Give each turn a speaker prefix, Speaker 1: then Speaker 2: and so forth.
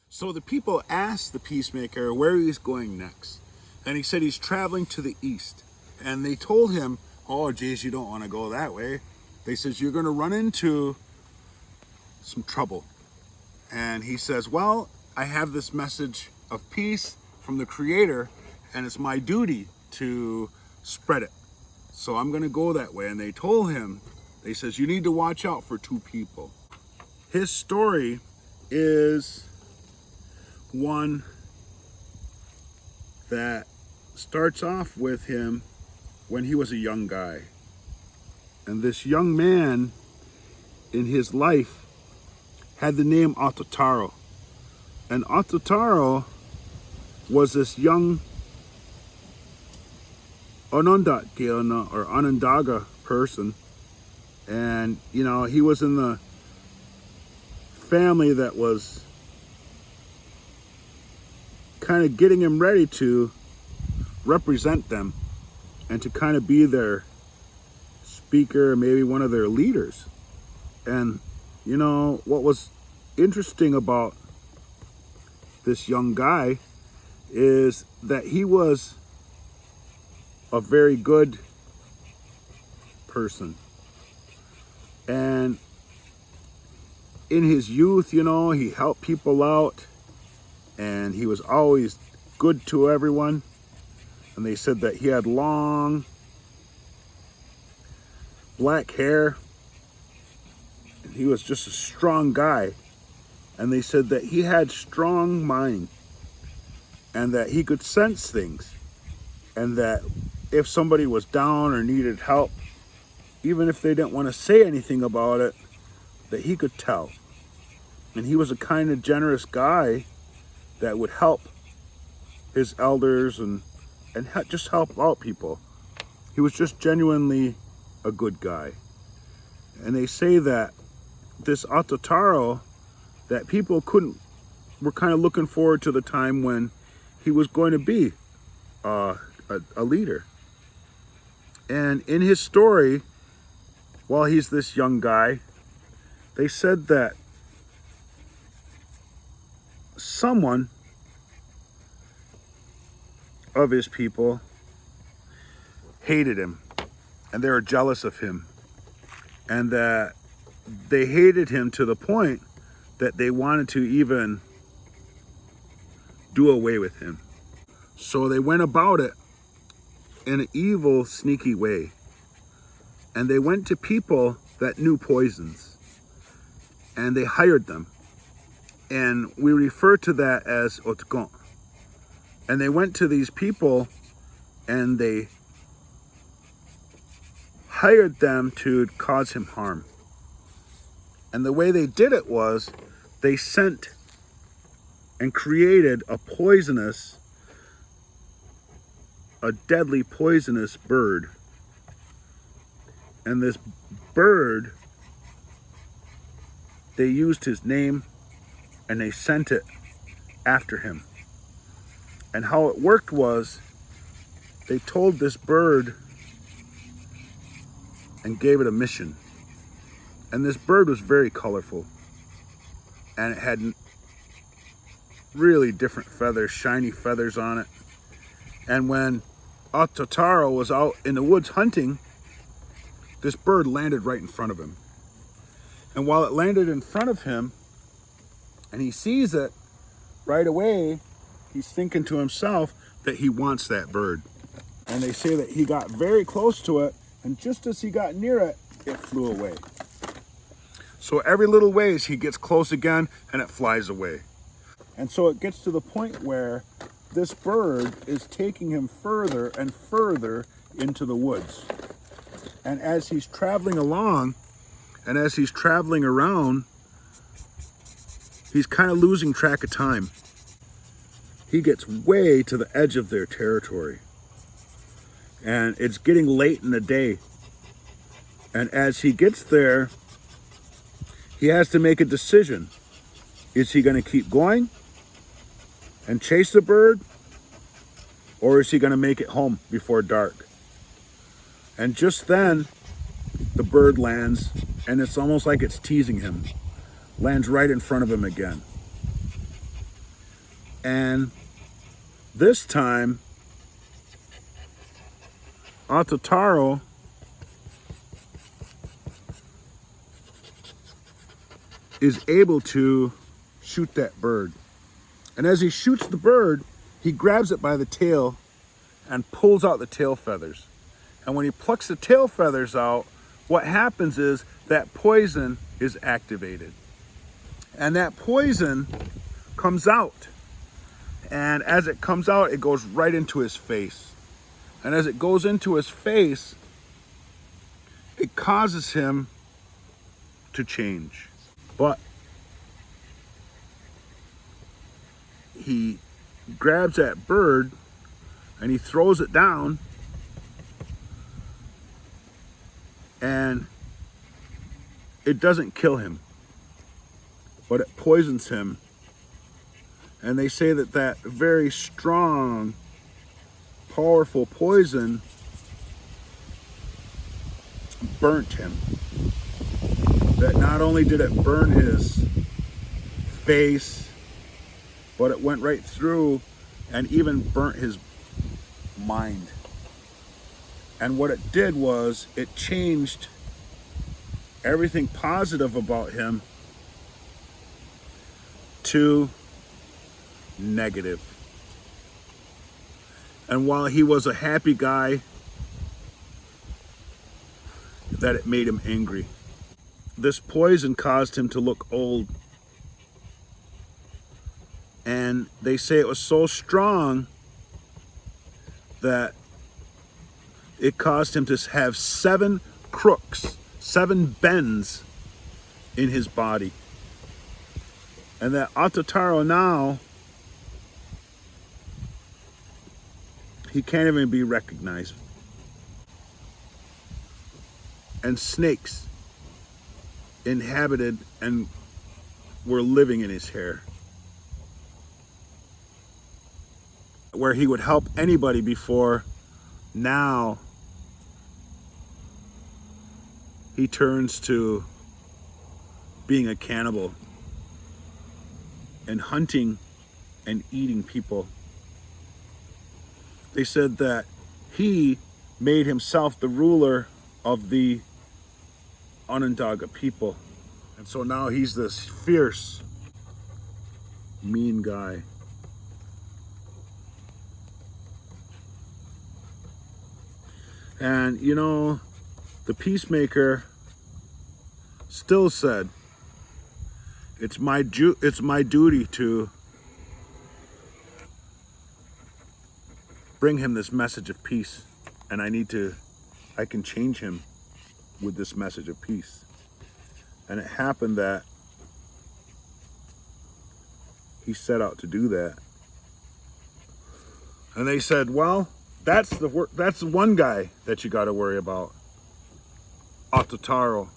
Speaker 1: So the people asked the peacemaker where he's going next. And he said he's traveling to the east. And they told him, oh, geez, you don't want to go that way. They says, you're going to run into some trouble. And he says, well, I have this message of peace from the Creator, and it's my duty to spread it. So I'm going to go that way. And they told him, they says, you need to watch out for two people. His story is one that starts off with him when he was a young guy. And this young man in his life had the name Attotaro. And Attotaro was this young Onondaga or Onondaga person. And, you know, he was in the family that was kind of getting him ready to represent them and to kind of be their speaker, maybe one of their leaders. And, you know, what was interesting about this young guy is that he was a very good person. And in his youth, you know, he helped people out and he was always good to everyone. And they said that he had long black hair and he was just a strong guy. And they said that he had strong mind and that he could sense things, and that if somebody was down or needed help, even if they didn't want to say anything about it, that he could tell. And he was a kind of generous guy that would help his elders and just help out people. He was just genuinely a good guy. And they say that this Attotaro, that people were kind of looking forward to the time when he was going to be a leader. And in his story, while he's this young guy, they said that someone of his people hated him and they were jealous of him, and that they hated him to the point that they wanted to even do away with him. So they went about it in an evil, sneaky way. And they went to people that knew poisons and they hired them. And we refer to that as otgon. And they went to these people and they hired them to cause him harm. And the way they did it was they sent and created a deadly poisonous bird. And this bird, they used his name and they sent it after him. And how it worked was they told this bird and gave it a mission. And this bird was very colorful. And it had really different feathers, shiny feathers on it. And when Attotaro was out in the woods hunting, this bird landed right in front of him. And while it landed in front of him, and he sees it, right away, he's thinking to himself that he wants that bird. And they say that he got very close to it, and just as he got near it, it flew away. So every little ways he gets close again, and it flies away. And so it gets to the point where this bird is taking him further and further into the woods. And as he's traveling along, and as he's traveling around, he's kind of losing track of time. He gets way to the edge of their territory. And it's getting late in the day. And as he gets there, he has to make a decision. Is he going to keep going and chase the bird? Or is he going to make it home before dark? And just then, the bird lands, and it's almost like it's teasing him. Lands right in front of him again. And this time, Attotaro is able to shoot that bird. And as he shoots the bird, he grabs it by the tail and pulls out the tail feathers. And when he plucks the tail feathers out, what happens is that poison is activated. And that poison comes out. And as it comes out, it goes right into his face. And as it goes into his face, it causes him to change. But he grabs that bird and he throws it down, and it doesn't kill him, but it poisons him. And they say that that very strong, powerful poison burnt him. That not only did it burn his face, but it went right through and even burnt his mind. And what it did was it changed everything positive about him to negative. And while he was a happy guy, that it made him angry. This poison caused him to look old. And they say it was so strong that it caused him to have 7 crooks, 7 bends in his body. And that Attotaro now, he can't even be recognized. And snakes inhabited and were living in his hair, where he would help anybody before. Now he turns to being a cannibal and hunting and eating people. They said that he made himself the ruler of the Onondaga people. And so now he's this fierce, mean guy. And you know, the Peacemaker still said, it's my duty to bring him this message of peace, and I can change him with this message of peace. And it happened that he set out to do that. And they said, well, that's the one guy that you got to worry about, Attotaro.